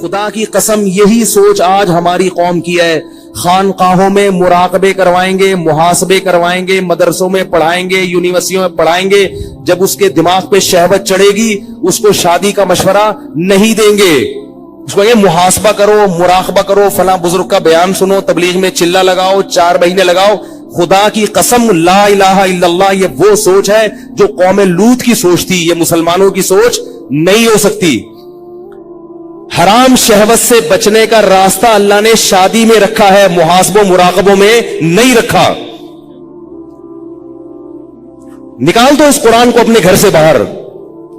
خدا کی قسم یہی سوچ آج ہماری قوم کی ہے. خانقاہوں میں مراقبے کروائیں گے, محاسبے کروائیں گے, مدرسوں میں پڑھائیں گے, یونیورسٹیوں میں پڑھائیں گے. جب اس کے دماغ پہ شہوت چڑھے گی اس کو شادی کا مشورہ نہیں دیں گے. اس کو یہ محاسبہ کرو, مراقبہ کرو, فلاں بزرگ کا بیان سنو, تبلیغ میں چلہ لگاؤ, 4 مہینے لگاؤ. خدا کی قسم لا الہ الا اللہ یہ وہ سوچ ہے جو قوم لوط کی سوچ تھی. یہ مسلمانوں کی سوچ نہیں ہو سکتی. حرام شہوت سے بچنے کا راستہ اللہ نے شادی میں رکھا ہے, محاسبوں مراقبوں میں نہیں رکھا. نکال دو اس قرآن کو اپنے گھر سے باہر.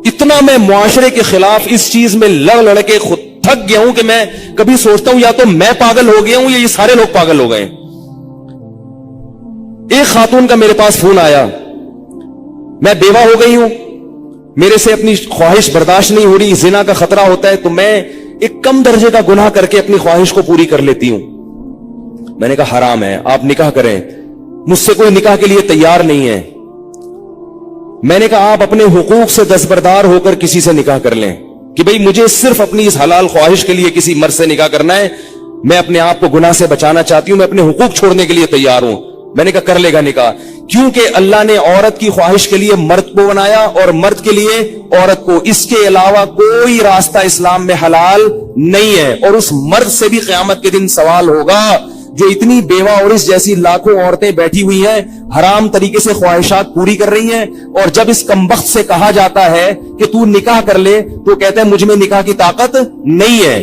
اتنا میں معاشرے کے خلاف اس چیز میں لڑ کے خود تھک گیا ہوں کہ میں کبھی سوچتا ہوں یا تو میں پاگل ہو گیا ہوں یا یہ سارے لوگ پاگل ہو گئے. ایک خاتون کا میرے پاس فون آیا, میں بیوہ ہو گئی ہوں, میرے سے اپنی خواہش برداشت نہیں ہو رہی, زنا کا خطرہ ہوتا ہے, تو میں ایک کم درجے کا گناہ کر کے اپنی خواہش کو پوری کر لیتی ہوں. میں نے کہا حرام ہے, آپ نکاح کریں. مجھ سے کوئی نکاح کے لیے تیار نہیں ہے. میں نے کہا آپ اپنے حقوق سے دستبردار ہو کر کسی سے نکاح کر لیں کہ بھئی مجھے صرف اپنی اس حلال خواہش کے لیے کسی مرد سے نکاح کرنا ہے, میں اپنے آپ کو گناہ سے بچانا چاہتی ہوں, میں اپنے حقوق چھوڑنے کے لیے تیار ہوں. میں نے کہا کر لے گا نکاح, کیونکہ اللہ نے عورت کی خواہش کے لیے مرد کو بنایا اور مرد کے لیے عورت کو. اس کے علاوہ کوئی راستہ اسلام میں حلال نہیں ہے. اور اس مرد سے بھی قیامت کے دن سوال ہوگا جو اتنی بیوہ اور اس جیسی لاکھوں عورتیں بیٹھی ہوئی ہیں, حرام طریقے سے خواہشات پوری کر رہی ہیں, اور جب اس کمبخت سے کہا جاتا ہے کہ تو نکاح کر لے تو کہتا ہے مجھ میں نکاح کی طاقت نہیں ہے.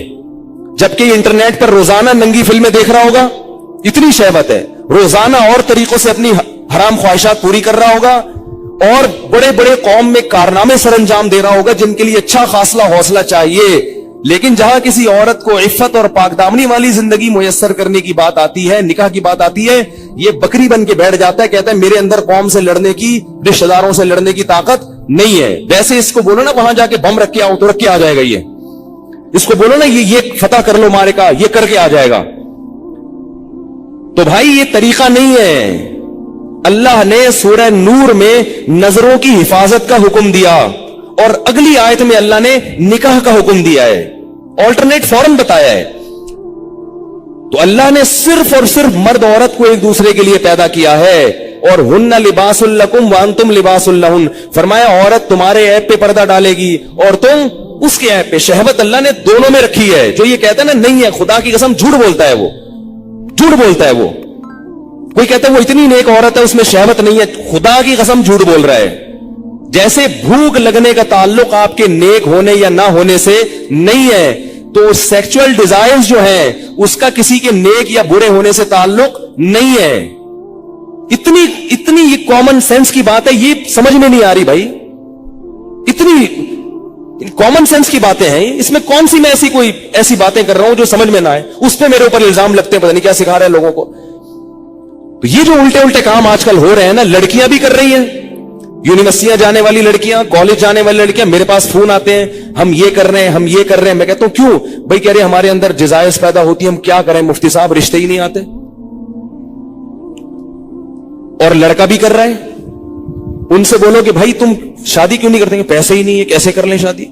جبکہ انٹرنیٹ پر روزانہ ننگی فلمیں دیکھ رہا ہوگا, اتنی شہوت ہے, روزانہ اور طریقوں سے اپنی حرام خواہشات پوری کر رہا ہوگا, اور بڑے بڑے قوم میں کارنامے سر انجام دے رہا ہوگا جن کے لیے اچھا خاصلہ حوصلہ چاہیے. لیکن جہاں کسی عورت کو عفت اور پاک دامنی والی زندگی میسر کرنے کی بات آتی ہے, نکاح کی بات آتی ہے, یہ بکری بن کے بیٹھ جاتا ہے, کہتا ہے میرے اندر قوم سے لڑنے کی, رشتہ داروں سے لڑنے کی طاقت نہیں ہے. ویسے اس کو بولو نا وہاں جا کے بم رکھ کے آؤ تو رکھ کے آ جائے گا. اس کو بولو نا یہ فتح کر لو مارے کا, یہ کر کے آ جائے گا. تو بھائی یہ طریقہ نہیں ہے. اللہ نے سورہ نور میں نظروں کی حفاظت کا حکم دیا, اور اگلی آیت میں اللہ نے نکاح کا حکم دیا ہے, آلٹرنیٹ فورن بتایا ہے. تو اللہ نے صرف اور صرف مرد عورت کو ایک دوسرے کے لیے پیدا کیا ہے, اور ہن لباس لکم وانتم لباس لہن. فرمایا عورت تمہارے عیب پہ پردہ ڈالے گی اور تم اس کے عیب پہ. شہوت اللہ نے دونوں میں رکھی ہے. جو یہ کہتا ہے نا نہیں ہے, خدا کی قسم جھوٹ بولتا ہے, وہ جھوٹ بولتا ہے. وہ کوئی کہتا ہے وہ اتنی نیک عورت ہے اس میں شہوت نہیں ہے, خدا کی قسم جھوٹ بول رہا ہے. جیسے بھوک لگنے کا تعلق آپ کے نیک ہونے یا نہ ہونے سے نہیں ہے, تو سیکچول ڈیزائرز جو ہیں اس کا کسی کے نیک یا برے ہونے سے تعلق نہیں ہے. اتنی یہ کامن سینس کی بات ہے, یہ سمجھ میں نہیں آ رہی بھائی. اتنی کامن سینس کی باتیں ہیں, اس میں کون سی میں ایسی باتیں کر رہا ہوں جو سمجھ میں نہ آئے, اس پہ میرے اوپر الزام لگتے ہیں, پتہ نہیں کیا سکھا رہے ہیں لوگوں کو. تو یہ جو الٹے کام آج کل ہو رہے ہیں نا, لڑکیاں بھی کر رہی ہیں, یونیورسٹیاں جانے والی لڑکیاں, کالج جانے والی لڑکیاں میرے پاس فون آتے ہیں, ہم یہ کر رہے ہیں, ہم یہ کر رہے ہیں. میں کہتا ہوں کیوں بھائی؟ کہہ رہے ہمارے اندر جزائز پیدا ہوتی ہے, ہم کیا کریں مفتی صاحب, رشتے ہی نہیں آتے. اور لڑکا بھی کر رہا ہے, ان سے بولو کہ بھائی تم شادی کیوں نہیں کرتے؟ پیسے ہی نہیں ہے, کیسے کر لیں شادی,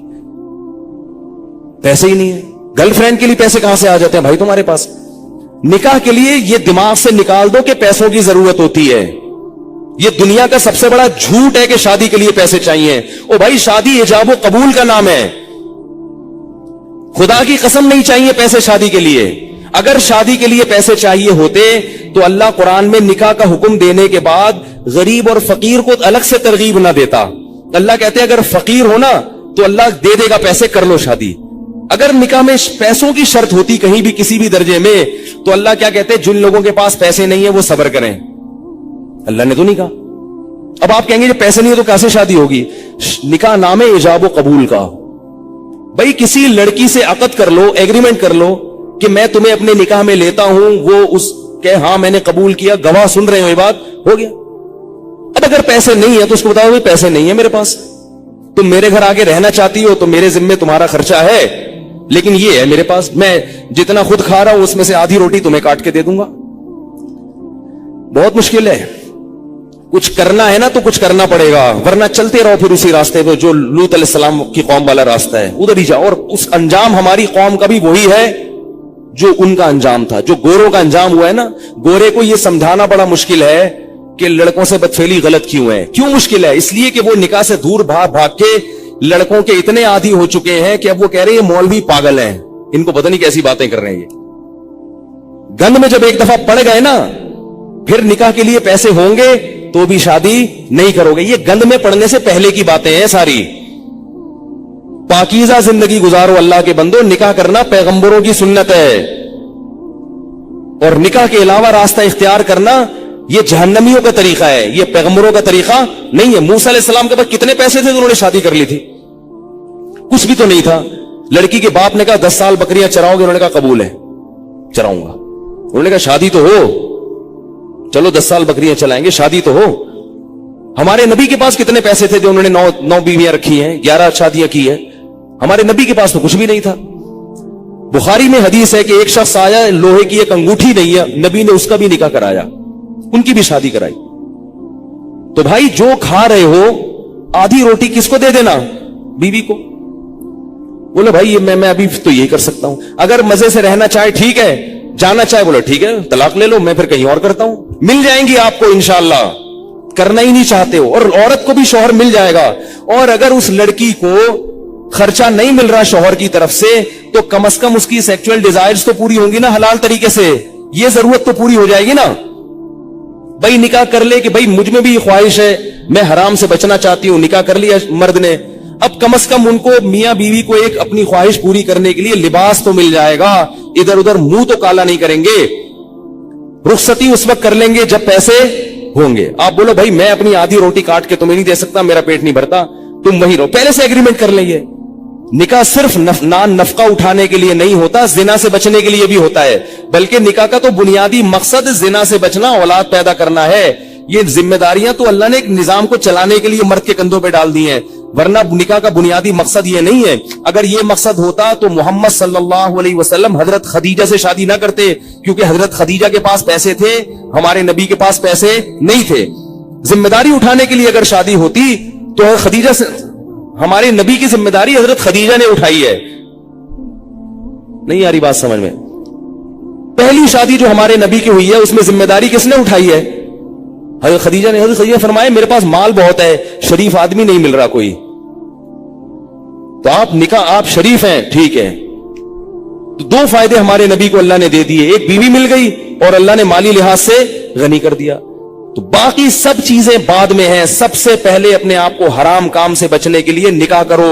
پیسے ہی نہیں ہے. گرل فرینڈ کے لیے پیسے کہاں سے آ جاتے ہیں بھائی تمہارے پاس؟ نکاح کے لیے یہ دماغ سے نکال دو کہ پیسوں کی ضرورت ہوتی ہے. یہ دنیا کا سب سے بڑا جھوٹ ہے کہ شادی کے لیے پیسے چاہیے. او بھائی شادی ایجاب و قبول کا نام ہے, خدا کی قسم نہیں چاہیے پیسے شادی کے لیے. اگر شادی کے لیے پیسے چاہیے ہوتے تو اللہ قرآن میں نکاح کا حکم دینے کے بعد غریب اور فقیر کو الگ سے ترغیب نہ دیتا. اللہ کہتے اگر فقیر ہونا تو اللہ دے دے گا پیسے, کر لو شادی. اگر نکاح میں پیسوں کی شرط ہوتی کہیں بھی کسی بھی درجے میں تو اللہ کیا کہتے؟ جن لوگوں کے پاس پیسے نہیں ہیں وہ صبر کریں. اللہ نے تو نہیں کہا. اب آپ کہیں گے جب پیسے نہیں ہے تو کیسے شادی ہوگی؟ نکاح نام ہے ایجاب و قبول کا. بھائی کسی لڑکی سے عقد کر لو, ایگریمنٹ کر لو کہ میں تمہیں اپنے نکاح میں لیتا ہوں, وہ اس کہ ہاں میں نے قبول کیا, گواہ سن رہے ہو, یہ بات ہو گیا. اب اگر پیسے نہیں ہے تو اس کو بتاؤ پیسے نہیں ہے میرے پاس, تم میرے گھر آگے رہنا چاہتی ہو تو میرے ذمے تمہارا خرچہ ہے, لیکن یہ ہے میرے پاس, میں جتنا خود کھا رہا ہوں اس میں سے آدھی روٹی تمہیں کاٹ کے دے دوں گا. بہت مشکل ہے. कुछ करना है ना तो कुछ करना पड़ेगा, वरना चलते रहो फिर उसी रास्ते पे जो लूत अलैहिस्सलाम की कौम वाला रास्ता है, उधर ही जाओ। और उस अंजाम हमारी कौम का भी वही है जो उनका अंजाम था, जो गोरों का अंजाम हुआ है ना। गोरे को यह समझाना बड़ा मुश्किल है कि लड़कों से बदफेली गलत क्यों है। क्यों मुश्किल है? इसलिए कि वो निकाह से दूर भाग भाग के लड़कों के इतने आदी हो चुके हैं कि अब वो कह रहे हैं मौलवी पागल हैं, इनको पता नहीं कैसी बातें कर रहे हैं ये। गंद में जब एक दफा पड़ गए ना, फिर निकाह के लिए पैसे होंगे तो भी शादी नहीं करोगे। ये गंद में पड़ने से पहले की बातें हैं सारी। पाकीज़ा जिंदगी गुजारो अल्लाह के बंदो, निकाह करना पैगंबरों की सुन्नत है, और निकाह के अलावा रास्ता इख्तियार करना ये जहन्नमियों का तरीका है, ये पैगंबरों का तरीका नहीं है। मूसा अलैहिस्सलाम के पास कितने पैसे थे तो उन्होंने शादी कर ली थी? कुछ भी तो नहीं था। लड़की के बाप ने कहा 10 साल बकरियां चराओगे? उन्होंने कहा कबूल है, चराऊंगा। उन्होंने कहा शादी तो हो, चलो 10 साल बकरियां चलाएंगे, शादी तो हो। हमारे नबी के पास कितने पैसे थे जो उन्होंने 9 बीवियां रखी हैं, 11 शादियां की है। हमारे नबी के पास तो कुछ भी नहीं था। बुखारी में हदीस है कि एक शख्स आया, लोहे की एक अंगूठी नहीं है, नबी ने उसका भी निकाह कराया, उनकी भी शादी कराई। तो भाई जो खा रहे हो आधी रोटी किसको दे देना? बीवी को। बोले भाई ये मैं अभी तो यही कर सकता हूं। अगर मजे से रहना चाहे ठीक है, जाना चाहे बोले ठीक है तलाक ले लो, मैं फिर कहीं और करता हूं। मिल जाएंगी आपको इंशाअल्लाह, करना ही नहीं चाहते हो। और औरत को भी शौहर मिल जाएगा। और अगर उस लड़की को खर्चा नहीं मिल रहा शौहर की तरफ से, तो कम से कम उसकी सेक्सुअल डिजायर्स तो पूरी होंगी ना हलाल तरीके से, ये जरूरत तो पूरी हो जाएगी ना। भाई निकाह कर ले कि भाई मुझ में भी ख्वाहिश है, मैं हराम से बचना चाहती हूं, निकाह कर लिया मर्द ने। अब कम से कम उनको मियां बीवी को एक अपनी ख्वाहिश पूरी करने के लिए लिबास तो मिल जाएगा, इधर उधर मुंह तो काला नहीं करेंगे। रुखसती उस वक्त कर लेंगे जब पैसे होंगे। आप बोलो भाई मैं अपनी आधी रोटी काट के तुम्हें नहीं दे सकता, मेरा पेट नहीं भरता, तुम वहीं रहो, पहले से एग्रीमेंट कर लेंगे। निकाह सिर्फ नफका उठाने के लिए नहीं होता, जिना से बचने के लिए भी होता है। बल्कि निकाह का तो बुनियादी मकसद जिना से बचना, औलाद पैदा करना है। ये जिम्मेदारियां तो अल्लाह ने एक निजाम को चलाने के लिए मर्द के कंधों पे डाल दी हैं, वरना निकाह का बुनियादी मकसद ये नहीं है। अगर ये मकसद होता तो मोहम्मद सल्लल्लाहु अलैहि वसल्लम हजरत खदीजा से शादी ना करते, क्योंकि हजरत खदीजा के पास पैसे थे, हमारे नबी के पास पैसे नहीं थे। जिम्मेदारी उठाने के लिए अगर शादी होती तो खदीजा से, हमारे नबी की जिम्मेदारी हजरत खदीजा ने उठाई है। नहीं आ रही बात समझ में? पहली शादी जो हमारे नबी की हुई है उसमें जिम्मेदारी किसने उठाई है? हजरत खदीजा ने। हजरत खदीजा फरमाए मेरे पास माल बहुत है, शरीफ आदमी नहीं मिल रहा कोई, तो आप निकाह, आप शरीफ हैं ठीक है। तो 2 फायदे हमारे नबी को अल्लाह ने दे दिए, एक बीवी मिल गई और अल्लाह ने माली लिहाज से गनी कर दिया। तो बाकी सब चीजें बाद में हैं। सबसे पहले अपने आप को हराम काम से बचने के लिए निकाह करो।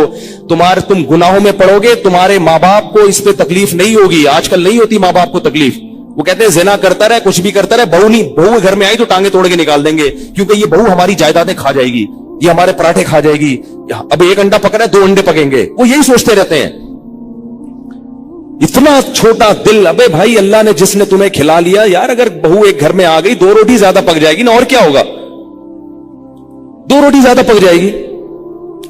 तुम गुनाहों में पड़ोगे, तुम्हारे माँ बाप को इस पे तकलीफ नहीं होगी। आजकल नहीं होती माँ बाप को तकलीफ, वो कहते हैं जिना करता रहे, कुछ भी करता रहे, बहू घर में आई तो टांगे तोड़ के निकाल देंगे, क्योंकि ये बहू हमारी जायदादें खा जाएगी, ये हमारे पराठे खा जाएगी, अब 1 अंडा पकड़ा है 2 अंडे पकेंगे। वो यही सोचते रहते हैं। इतना छोटा दिल। अबे भाई अल्लाह ने जिसने तुम्हें खिला लिया यार, अगर बहू एक घर में आ गई 2 रोटी ज्यादा पक जाएगी ना, और क्या होगा, 2 रोटी ज्यादा पक जाएगी।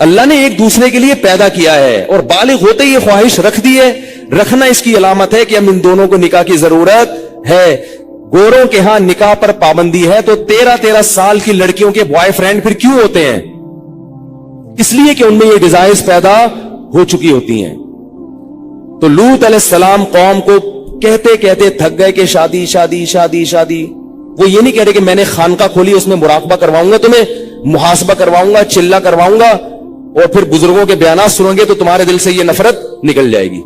अल्लाह ने एक दूसरे के लिए पैदा किया है और बालिग होते ही ये ख्वाहिश रख दी है। रखना इसकी अलामत है कि हम इन दोनों को निकाह की जरूरत है। गोरों के यहां निकाह पर पाबंदी है, तो 13-13 साल की लड़कियों के बॉयफ्रेंड फिर क्यों होते हैं? इसलिए कि उनमें ये डिजायर्स पैदा हो चुकी होती हैं। तो लूत अलैहिस्सलाम कौम को कहते कहते थक गए कि शादी शादी शादी शादी। वो ये नहीं कह रहे कि मैंने खानका खोली, उसमें मुराकबा करवाऊंगा, तुम्हें मुहासबा करवाऊंगा, चिल्ला करवाऊंगा, और फिर बुजुर्गों के बयान सुनोगे तो तुम्हारे दिल से ये नफरत निकल जाएगी।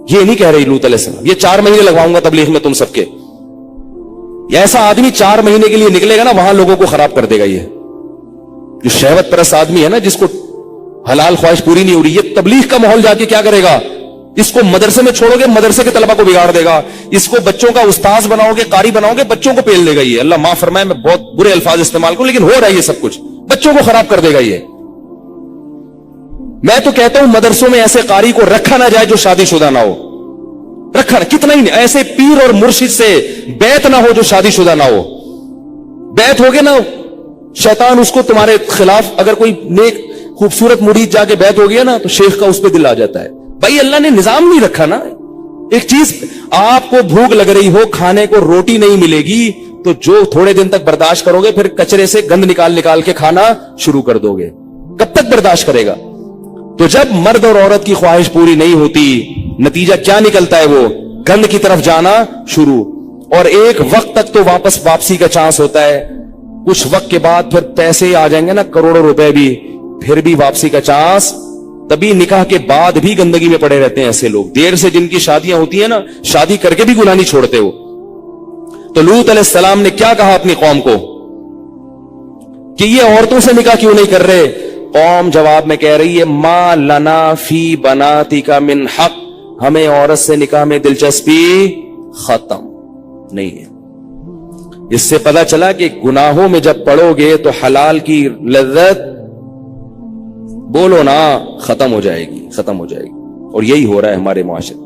ये नहीं कह रही लूत अलैहिस्सलाम, ये 4 महीने लगवाऊंगा तबलीग में तुम सबके। ऐसा आदमी 4 महीने के लिए निकलेगा ना, वहां लोगों को खराब कर देगा। ये जो शहवत परस्त आदमी है ना, जिसको हलाल ख्वाहिश पूरी नहीं हो रही, ये तबलीग का माहौल जाके क्या करेगा? इसको मदरसे में छोड़ोगे, मदरसे के तलबा को बिगाड़ देगा। इसको बच्चों का उस्ताद बनाओगे, कारी बनाओगे, बच्चों को पेल देगा। ये अल्लाह माफ फरमाए, मैं बहुत बुरे अल्फाज इस्तेमाल करूं, लेकिन हो रहा है ये सब कुछ, बच्चों को खराब कर देगा ये। मैं तो कहता हूं मदरसों में ऐसे कारी को रखा ना जाए जो शादीशुदा ना हो। रखा ना, कितना ही नहीं, ऐसे पीर और मुर्शिद से बैत ना हो जो शादीशुदा ना हो। बैत होगे ना, शैतान उसको तुम्हारे खिलाफ, अगर कोई नेक खूबसूरत मुरीद जाके बैत हो गया ना, तो शेख का उस पर दिल आ जाता है। भाई अल्लाह ने निजाम नहीं रखा ना। एक चीज, आपको भूख लग रही हो, खाने को रोटी नहीं मिलेगी, तो जो थोड़े दिन तक बर्दाश्त करोगे फिर कचरे से गंद निकाल निकाल के खाना शुरू कर दोगे। कब तक बर्दाश्त करेगा? तो जब मर्द और औरत की ख्वाहिश पूरी नहीं होती, नतीजा क्या निकलता है? वो गंद की तरफ जाना शुरू, और एक वक्त तक तो वापसी का चांस होता है। कुछ वक्त के बाद फिर पैसे आ जाएंगे ना, करोड़ों रुपए भी, फिर भी वापसी का चांस। तभी निकाह के बाद भी गंदगी में पड़े रहते हैं ऐसे लोग। देर से जिनकी शादियां होती है ना, शादी करके भी गुनाह नहीं छोड़ते हो। तो लूत अलैहिस्सलाम ने क्या कहा अपनी कौम को कि ये औरतों से निकाह क्यों नहीं कर रहे? कौम जवाब में कह रही है, मा लना फी बनातिका मिन हक, हमें औरत से निकाह में दिलचस्पी खत्म नहीं है। इससे पता चला कि गुनाहों में जब पड़ोगे तो हलाल की लज्जत, बोलो ना, खत्म हो जाएगी। और यही हो रहा है हमारे मुआशरे।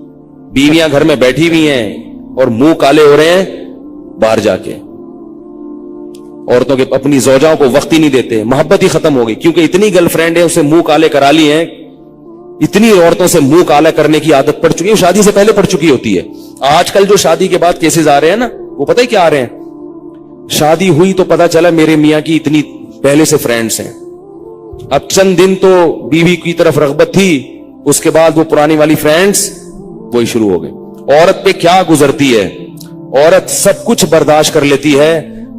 बीवियां घर में बैठी हुई हैं और मुंह काले हो रहे हैं बाहर जाके। औरतों के अपनी ज़ौजाओं को वक्त ही नहीं देते, मोहब्बत ही खत्म हो गई, क्योंकि इतनी गर्लफ्रेंड है उसे मुंह काले करा ली हैं। इतनी औरतों से मुंह काला करने की आदत पड़ चुकी है, शादी से पहले पड़ चुकी होती है। आजकल जो शादी के बाद केसेस आ रहे हैं ना, वो पता है क्या आ रहे हैं? शादी हुई तो पता चला मेरे मियां की इतनी पहले से फ्रेंड्स हैं। अब चंद दिन तो बीवी की तरफ रग़बत थी, उसके बाद वो पुरानी वाली फ्रेंड्स वही शुरू हो गई। औरत पे क्या गुजरती है? औरत सब कुछ बर्दाश्त कर लेती है,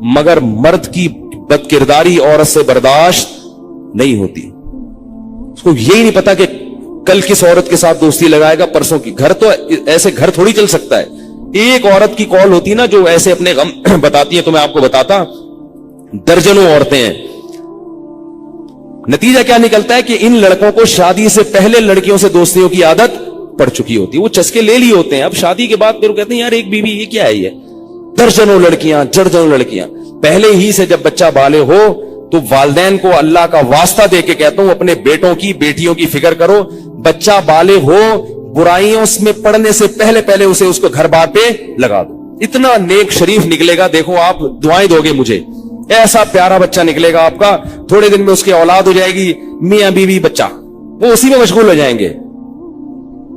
मगर मर्द की बदकिरदारी औरत से बर्दाश्त नहीं होती। उसको यही नहीं पता कि कल किस औरत के साथ दोस्ती लगाएगा, परसों की। घर तो ऐसे घर थोड़ी चल सकता है। एक औरत की कॉल होती ना जो ऐसे अपने गम बताती है, तो मैं आपको बताता, दर्जनों औरतें हैं। नतीजा क्या निकलता है कि इन लड़कों को शादी से पहले लड़कियों से दोस्तियों की आदत पड़ चुकी होती है। वो चस्के ले लिए होते हैं। अब शादी के बाद फिर कहते हैं यार एक बीवी, ये क्या है? ये दर्जनों लड़कियां, दर्जनों लड़कियां। पहले ही से जब बच्चा बाले हो तो वालिदैन को अल्लाह का वास्ता दे के कहता हूं, अपने बेटों की बेटियों की फिक्र करो। बच्चा बाले हो, बुराइयों में पड़ने से पहले पहले उसको घर बार पे लगा दो। इतना नेक शरीफ निकलेगा, देखो आप दुआएं दोगे मुझे, ऐसा प्यारा बच्चा निकलेगा आपका। थोड़े दिन में उसकी औलाद हो जाएगी, मियां बीवी बच्चा, वो उसी में मशगूल हो जाएंगे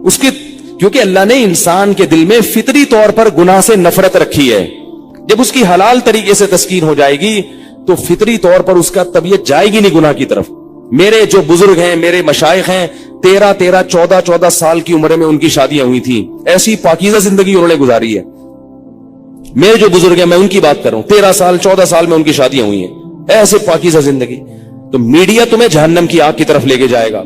उसके, क्योंकि अल्लाह ने इंसान के दिल में फितरी तौर पर गुनाह से नफरत रखी है। जब उसकी हलाल तरीके से तस्कीन हो जाएगी तो फितरी तौर पर उसका तबीयत जाएगी नहीं गुनाह की तरफ। मेरे जो बुजुर्ग हैं, मेरे मशाइख हैं, 13-13, 14-14 साल की उम्र में उनकी शादियां हुई थी। ऐसी पाकीज़ा जिंदगी उन्होंने गुजारी है। मेरे जो बुजुर्ग हैं, मैं उनकी बात कर रहा हूं, 13 साल 14 साल में उनकी शादियां हुई हैं, ऐसे पाकीज़ा जिंदगी। तो मीडिया तुम्हें जहन्नम की आग की तरफ लेके जाएगा।